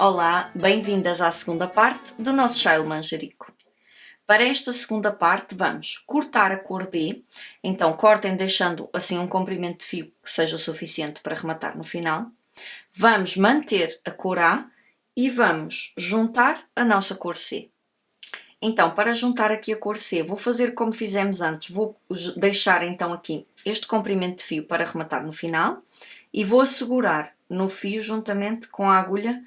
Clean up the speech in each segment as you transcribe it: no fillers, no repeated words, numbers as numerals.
Olá, bem-vindas à segunda parte do nosso chale manjerico. Para esta segunda parte vamos cortar a cor B, então cortem deixando assim um comprimento de fio que seja suficiente para rematar no final. Vamos manter a cor A e vamos juntar a nossa cor C. Então, para juntar aqui a cor C, vou fazer como fizemos antes, vou deixar então aqui este comprimento de fio para rematar no final e vou assegurar no fio juntamente com a agulha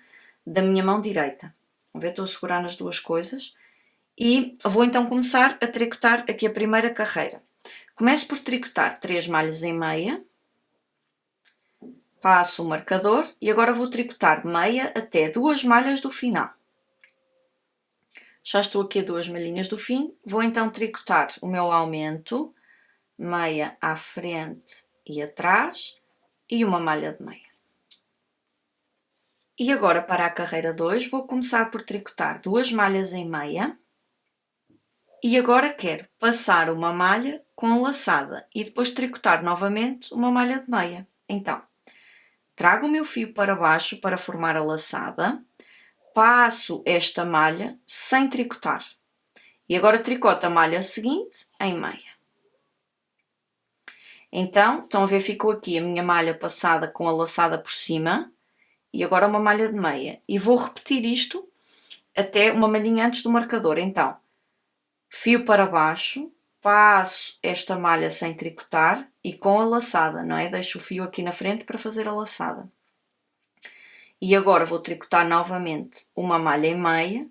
da minha mão direita. Vão ver, estou a segurar nas duas coisas. E vou então começar a tricotar aqui a primeira carreira. Começo por tricotar 3 malhas em meia, passo o marcador e agora vou tricotar meia até 2 malhas do final. Já estou aqui a 2 malhinhas do fim, vou então tricotar o meu aumento, meia à frente e atrás e uma malha de meia. E agora para a carreira 2 vou começar por tricotar 2 malhas em meia e agora quero passar uma malha com laçada e depois tricotar novamente uma malha de meia. Então, trago o meu fio para baixo para formar a laçada, passo esta malha sem tricotar e agora tricoto a malha seguinte em meia. Então, estão a ver, ficou aqui a minha malha passada com a laçada por cima e agora uma malha de meia. E vou repetir isto até uma malhinha antes do marcador. Então, fio para baixo, passo esta malha sem tricotar e com a laçada, não é? Deixo o fio aqui na frente para fazer a laçada. E agora vou tricotar novamente uma malha em meia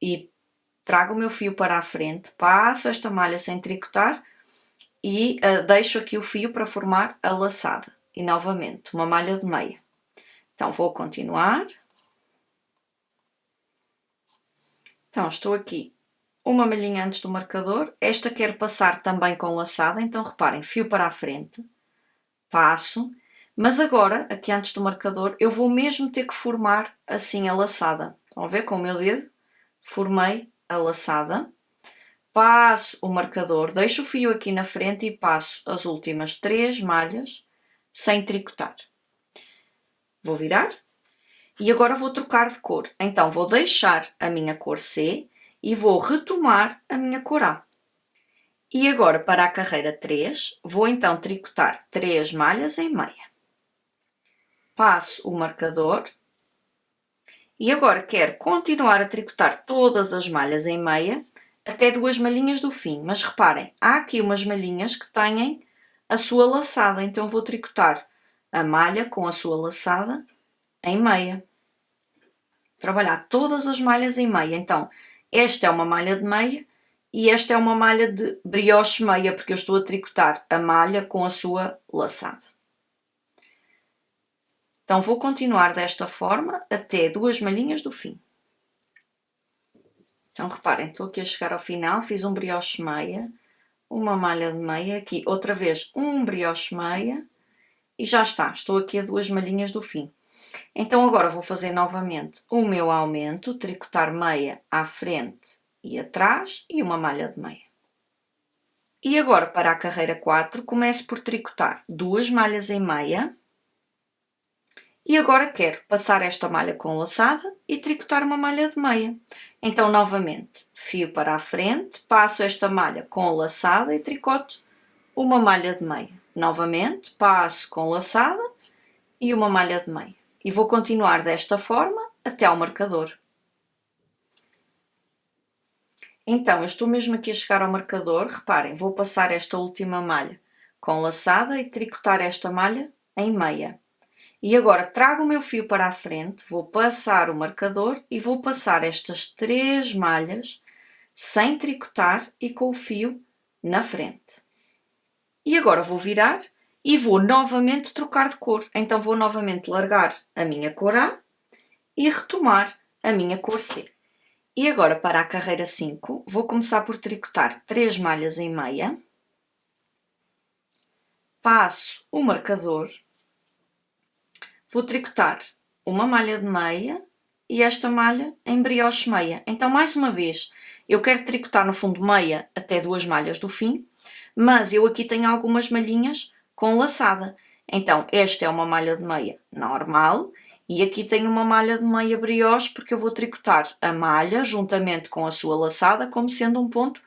e trago o meu fio para a frente, passo esta malha sem tricotar e deixo aqui o fio para formar a laçada. E novamente, uma malha de meia. Então, vou continuar. Então, estou aqui uma malhinha antes do marcador. Esta quero passar também com laçada, então reparem, fio para a frente, passo, mas agora, aqui antes do marcador, eu vou mesmo ter que formar assim a laçada. Estão a ver com o meu dedo? Formei a laçada, passo o marcador, deixo o fio aqui na frente e passo as últimas 3 malhas sem tricotar. Vou virar e agora vou trocar de cor. Então, vou deixar a minha cor C e vou retomar a minha cor A. E agora, para a carreira 3, vou então tricotar 3 malhas em meia. Passo o marcador e agora quero continuar a tricotar todas as malhas em meia até 2 malhinhas do fim. Mas reparem, há aqui umas malhinhas que têm a sua laçada, então vou tricotar a malha com a sua laçada em meia. Trabalhar todas as malhas em meia. Então, esta é uma malha de meia e esta é uma malha de brioche meia, porque eu estou a tricotar a malha com a sua laçada. Então, vou continuar desta forma até 2 malhinhas do fim. Então, reparem, estou aqui a chegar ao final, fiz um brioche meia, uma malha de meia, aqui outra vez um brioche meia e já está, estou aqui a 2 malhinhas do fim. Então agora vou fazer novamente o meu aumento, tricotar meia à frente e atrás e uma malha de meia. E agora para a carreira 4 começo por tricotar 2 malhas em meia e agora quero passar esta malha com laçada e tricotar uma malha de meia. Então novamente fio para a frente, passo esta malha com laçada e tricoto uma malha de meia. Novamente passo com laçada e uma malha de meia. E vou continuar desta forma até ao marcador. Então, eu estou mesmo aqui a chegar ao marcador. Reparem, vou passar esta última malha com laçada e tricotar esta malha em meia. E agora trago o meu fio para a frente, vou passar o marcador e vou passar estas 3 malhas sem tricotar e com o fio na frente. E agora vou virar e vou novamente trocar de cor. Então vou novamente largar a minha cor A e retomar a minha cor C. E agora para a carreira 5 vou começar por tricotar 3 malhas em meia. Passo o marcador. Vou tricotar uma malha de meia e esta malha em brioche meia. Então mais uma vez eu quero tricotar no fundo meia até 2 malhas do fim, mas eu aqui tenho algumas malhinhas com laçada. Então, esta é uma malha de meia normal E aqui tenho uma malha de meia brioche porque eu vou tricotar a malha juntamente com a sua laçada como sendo um ponto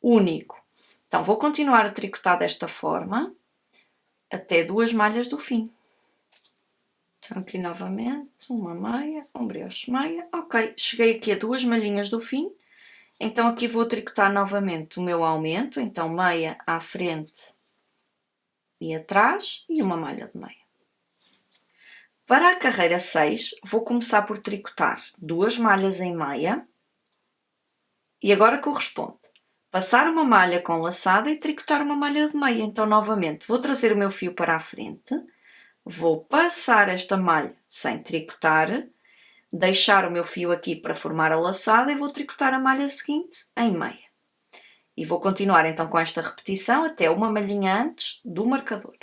único. Então vou continuar a tricotar desta forma até 2 malhas do fim. Então aqui novamente uma meia, um brioche meia. Ok, cheguei aqui a 2 malhinhas do fim. Então aqui vou tricotar novamente o meu aumento, então meia à frente e atrás e uma malha de meia. Para a carreira 6, vou começar por tricotar 2 malhas em meia e agora corresponde passar uma malha com laçada e tricotar uma malha de meia. Então novamente vou trazer o meu fio para a frente, vou passar esta malha sem tricotar, deixar o meu fio aqui para formar a laçada e vou tricotar a malha seguinte em meia. E vou continuar então com esta repetição até uma malhinha antes do marcador.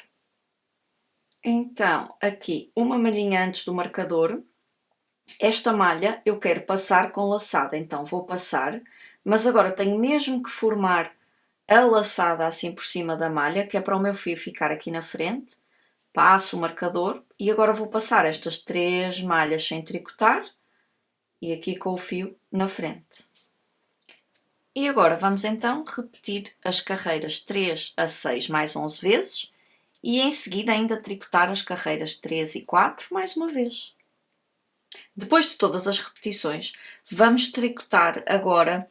Então, aqui uma malhinha antes do marcador, esta malha eu quero passar com laçada, então vou passar, mas agora tenho mesmo que formar a laçada assim por cima da malha, que é para o meu fio ficar aqui na frente. Passo o marcador e agora vou passar estas 3 malhas sem tricotar e aqui com o fio na frente. E agora vamos então repetir as carreiras 3 a 6 mais 11 vezes e em seguida ainda tricotar as carreiras 3 e 4 mais uma vez. Depois de todas as repetições, vamos tricotar agora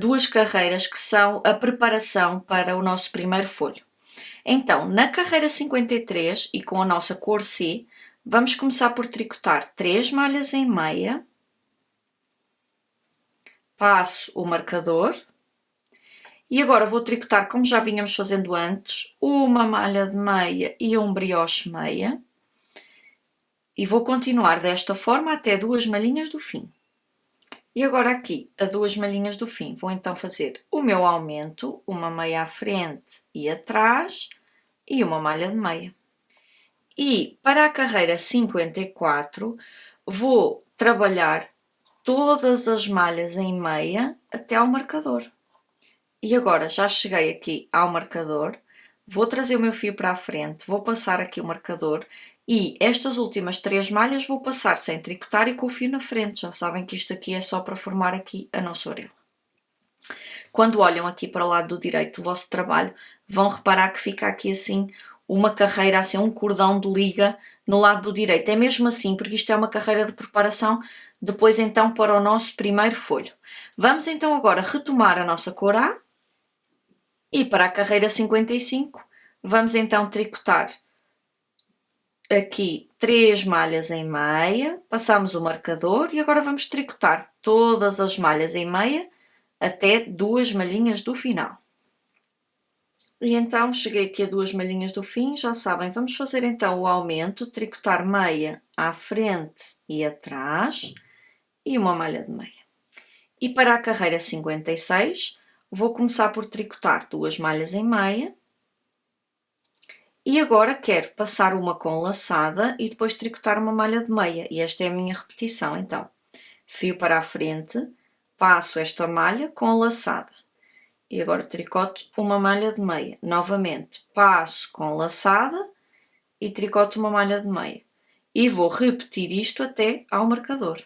2 carreiras que são a preparação para o nosso primeiro folho. Então, na carreira 53 e com a nossa cor C, vamos começar por tricotar 3 malhas em meia, passo o marcador e agora vou tricotar, como já vínhamos fazendo antes, uma malha de meia e um brioche meia e vou continuar desta forma até 2 malhinhas do fim. E agora aqui, a 2 malhinhas do fim, vou então fazer o meu aumento, uma meia à frente e atrás e uma malha de meia. E para a carreira 54, vou trabalhar todas as malhas em meia até ao marcador. E agora já cheguei aqui ao marcador, vou trazer o meu fio para a frente, vou passar aqui o marcador e estas últimas 3 malhas vou passar sem tricotar e com o fio na frente. Já sabem que isto aqui é só para formar aqui a nossa orelha. Quando olham aqui para o lado do direito do vosso trabalho, vão reparar que fica aqui assim uma carreira, assim um cordão de liga no lado do direito. É mesmo assim, porque isto é uma carreira de preparação depois então para o nosso primeiro folho. Vamos então agora retomar a nossa cor A e para a carreira 55 vamos então tricotar aqui 3 malhas em meia, passamos o marcador e agora vamos tricotar todas as malhas em meia até 2 malhinhas do final. E então cheguei aqui a 2 malhinhas do fim, já sabem, vamos fazer então o aumento, tricotar meia à frente e atrás e uma malha de meia. E para a carreira 56, vou começar por tricotar 2 malhas em meia e agora quero passar uma com laçada e depois tricotar uma malha de meia. E esta é a minha repetição, então. Fio para a frente, passo esta malha com laçada. E agora tricoto uma malha de meia. Novamente, passo com laçada e tricoto uma malha de meia. E vou repetir isto até ao marcador.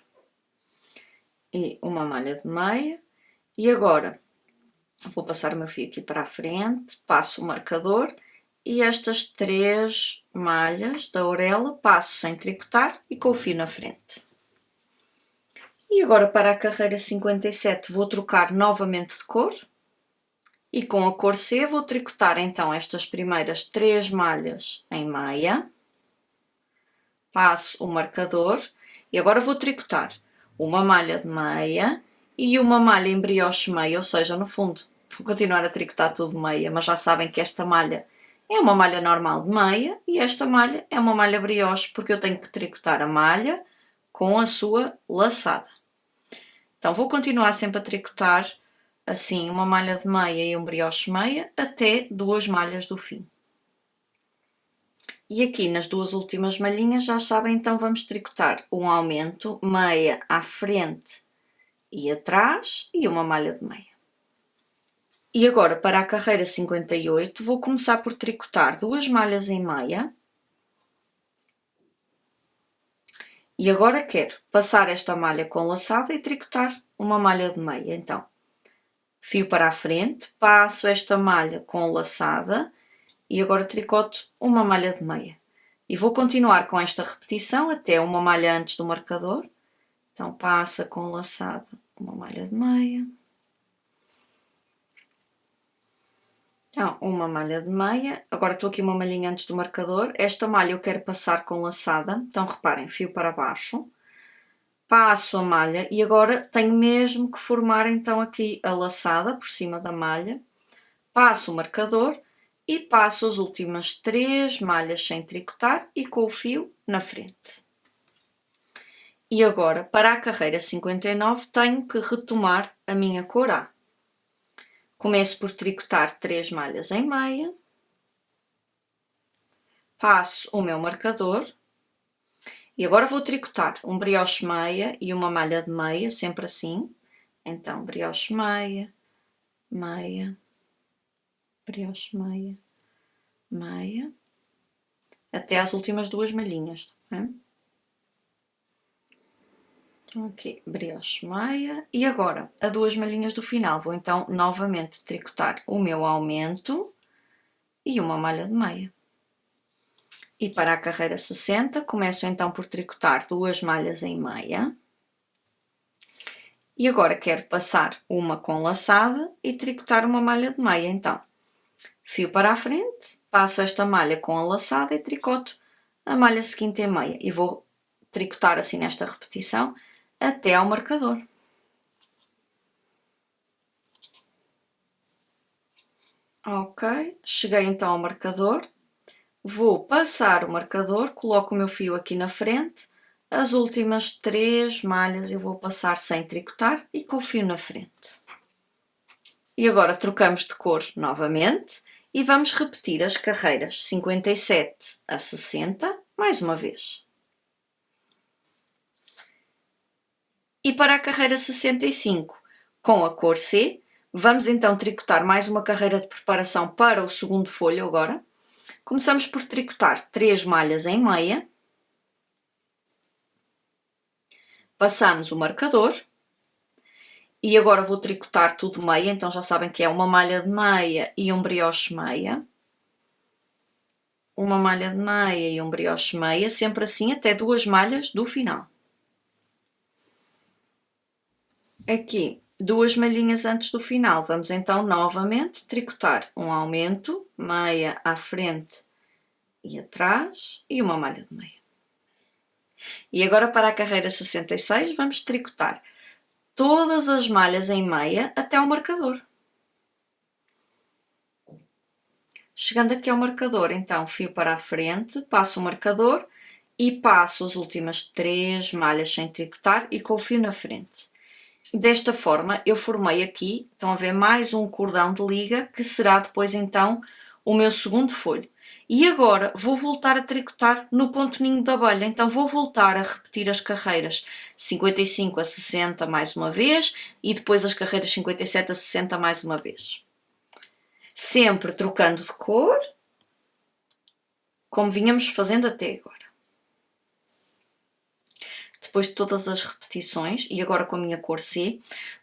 E uma malha de meia. E agora, vou passar o meu fio aqui para a frente, passo o marcador e estas 3 malhas da orelha passo sem tricotar e com o fio na frente. E agora para a carreira 57 vou trocar novamente de cor e com a cor C vou tricotar então estas primeiras 3 malhas em meia, passo o marcador e agora vou tricotar uma malha de meia e uma malha em brioche meia, ou seja, no fundo vou continuar a tricotar tudo meia, mas já sabem que esta malha é uma malha normal de meia e esta malha é uma malha brioche porque eu tenho que tricotar a malha com a sua laçada. Então vou continuar sempre a tricotar assim uma malha de meia e um brioche meia até 2 malhas do fim. E aqui nas 2 últimas malhinhas já sabem, então vamos tricotar um aumento, meia à frente e atrás e uma malha de meia. E agora para a carreira 58 vou começar por tricotar 2 malhas em meia E agora quero passar esta malha com laçada e tricotar uma malha de meia. Então, fio para a frente, passo esta malha com laçada e agora tricoto uma malha de meia. E vou continuar com esta repetição até uma malha antes do marcador. Então, passa com laçada uma malha de meia. Então, uma malha de meia. Agora estou aqui uma malhinha antes do marcador. Esta malha eu quero passar com laçada. Então, reparem, fio para baixo. Passo a malha e agora tenho mesmo que formar então aqui a laçada por cima da malha. Passo o marcador e passo as últimas 3 malhas sem tricotar e com o fio na frente. E agora, para a carreira 59, tenho que retomar a minha cor A. Começo por tricotar 3 malhas em meia. Passo o meu marcador. E agora vou tricotar um brioche meia e uma malha de meia, sempre assim. Então, brioche meia, meia, brioche meia, meia, até às últimas 2 malhinhas, tá bem? Então, aqui, brioche meia. E agora, a 2 malhinhas do final, vou então novamente tricotar o meu aumento e uma malha de meia. E para a carreira 60, começo então por tricotar 2 malhas em meia. E agora quero passar uma com laçada e tricotar uma malha de meia. Então, fio para a frente, passo esta malha com a laçada e tricoto a malha seguinte em meia. E vou tricotar assim nesta repetição até ao marcador. Ok, cheguei então ao marcador. Vou passar o marcador, coloco o meu fio aqui na frente, as últimas 3 malhas eu vou passar sem tricotar e com o fio na frente. E agora trocamos de cor novamente e vamos repetir as carreiras 57 a 60 mais uma vez. E para a carreira 65, com a cor C, vamos então tricotar mais uma carreira de preparação para o segundo folho agora. Começamos por tricotar 3 malhas em meia, passamos o marcador e agora vou tricotar tudo meia, então já sabem que é uma malha de meia e um brioche meia, uma malha de meia e um brioche meia, sempre assim até 2 malhas do final. Aqui 2 malhinhas antes do final, vamos então novamente tricotar um aumento, meia à frente e atrás e uma malha de meia. E agora para a carreira 66 vamos tricotar todas as malhas em meia até ao marcador. Chegando aqui ao marcador, então fio para a frente, passo o marcador e passo as últimas 3 malhas sem tricotar e com o fio na frente. Desta forma eu formei aqui, estão a ver, mais um cordão de liga que será depois então o meu segundo folho. E agora vou voltar a tricotar no ponto ninho da abelha, então vou voltar a repetir as carreiras 55 a 60 mais uma vez e depois as carreiras 57 a 60 mais uma vez. Sempre trocando de cor, como vínhamos fazendo até agora. Depois de todas as repetições, e agora com a minha cor C,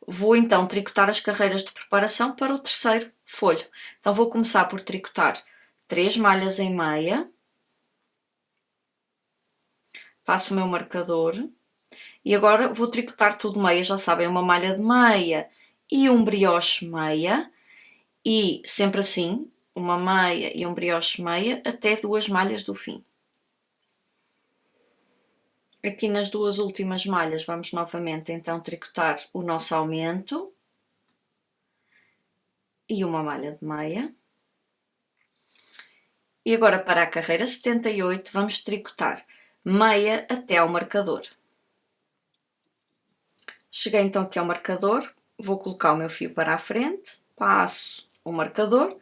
vou então tricotar as carreiras de preparação para o terceiro folho. Então vou começar por tricotar 3 malhas em meia, passo o meu marcador e agora vou tricotar tudo meia, já sabem, uma malha de meia e um brioche meia e sempre assim, uma meia e um brioche meia até 2 malhas do fim. Aqui nas 2 últimas malhas vamos novamente então tricotar o nosso aumento e uma malha de meia. E agora para a carreira 78 vamos tricotar meia até ao marcador. Cheguei então aqui ao marcador, vou colocar o meu fio para a frente, passo o marcador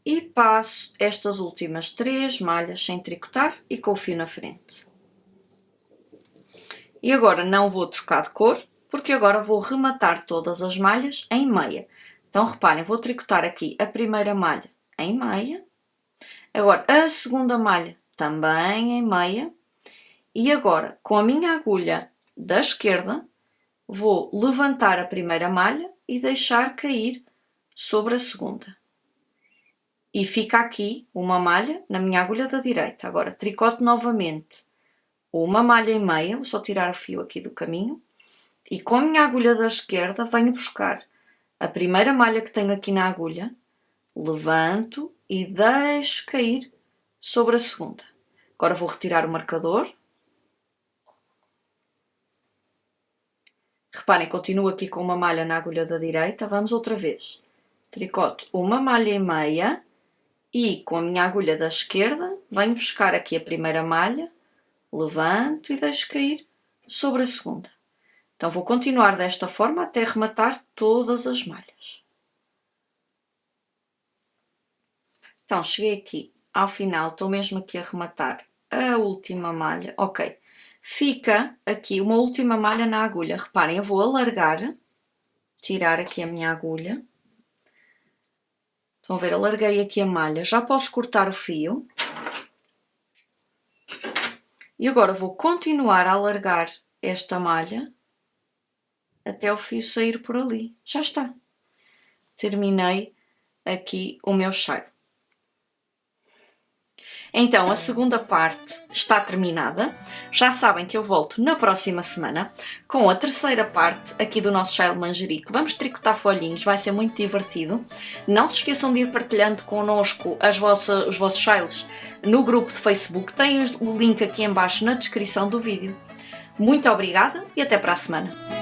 e passo estas últimas 3 malhas sem tricotar e com o fio na frente. E agora não vou trocar de cor, porque agora vou rematar todas as malhas em meia. Então reparem, vou tricotar aqui a primeira malha em meia, agora a segunda malha também em meia, E agora, com a minha agulha da esquerda, vou levantar a primeira malha e deixar cair sobre a segunda. E fica aqui uma malha na minha agulha da direita. Agora, tricoto novamente uma malha e meia, vou só tirar o fio aqui do caminho, e com a minha agulha da esquerda venho buscar a primeira malha que tenho aqui na agulha, levanto e deixo cair sobre a segunda. Agora vou retirar o marcador. Reparem, continuo aqui com uma malha na agulha da direita. Vamos outra vez. Tricoto uma malha e meia e com a minha agulha da esquerda venho buscar aqui a primeira malha, levanto e deixo cair sobre a segunda. Então vou continuar desta forma até rematar todas as malhas. Então cheguei aqui ao final, estou mesmo aqui a rematar a última malha. Ok, fica aqui uma última malha na agulha. Reparem, eu vou alargar, tirar aqui a minha agulha. Estão a ver, alarguei aqui a malha. Já posso cortar o fio. E agora vou continuar a alargar esta malha até o fio sair por ali. Já está. Terminei aqui o meu chale. Então, a segunda parte está terminada. Já sabem que eu volto na próxima semana com a terceira parte aqui do nosso chale manjerico. Vamos tricotar folhinhos, vai ser muito divertido. Não se esqueçam de ir partilhando connosco os vossos chales no grupo de Facebook. Tem o link aqui em baixo na descrição do vídeo. Muito obrigada e até para a semana.